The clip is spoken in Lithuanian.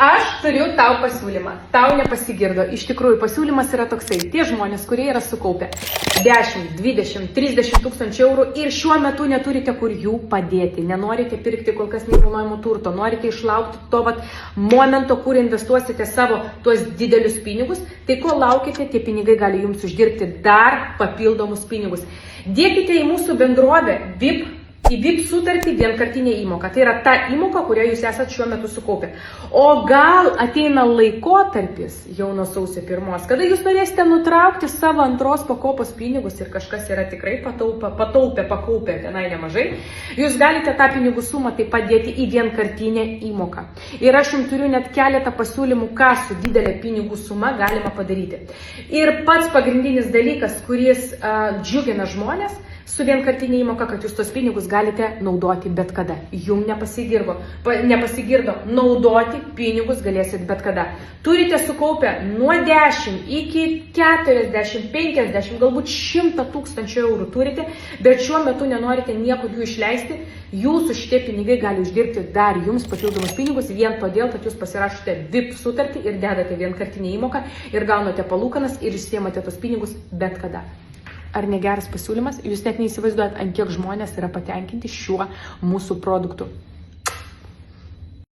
aš turiu tau pasiūlymą. Tau nepasigirdo. Iš tikrųjų, pasiūlymas yra toksai. Tie žmonės, kurie yra sukaupę 10, 20, 30 tūkstančių eurų ir šiuo metu neturite kur jų padėti, nenorite pirkti kol kas nekilnojamo turto, norite išlaukti to momento, kur investuosite savo tuos didelius pinigus, tai ko laukite, tie pinigai gali jums uždirbti dar papildomus pinigus. Dėkite į mūsų bendrovę į VIP sutartį vienkartinę įmoką. Tai yra ta įmoka, kurią jūs esate šiuo metu sukaupę. O gal ateina laikotarpis jau nuo sausio 1, kada jūs norėsite nutraukti savo antros pakopos pinigus ir kažkas yra tikrai pakaupę tenai nemažai, jūs galite tą pinigų sumą taip pat dėti į vienkartinę įmoką. Ir aš jums turiu net keletą pasiūlymų, ką su didelė pinigų suma galima padaryti. Ir pats pagrindinis dalykas, kuris džiugina žmonės, su vienkartinė įmoka, kad jūs tos pinigus galite naudoti bet kada. Jums nepasigirdo, naudoti pinigus galėsit bet kada. Turite sukaupę nuo 10 iki 40, 50, galbūt 100 tūkstančių eurų turite, bet šiuo metu nenorite niekur jų išleisti, jūsų šitie pinigai gali uždirbti dar jums papildomus pinigus vien todėl, kad jūs pasirašote VIP sutartį ir dedate vienkartinę įmoką ir gaunate palūkanas ir išsiemate tos pinigus bet kada. Ar negeras pasiūlymas? Jūs net neįsivaizduojat, ant kiek žmonės yra patenkinti šiuo mūsų produktu.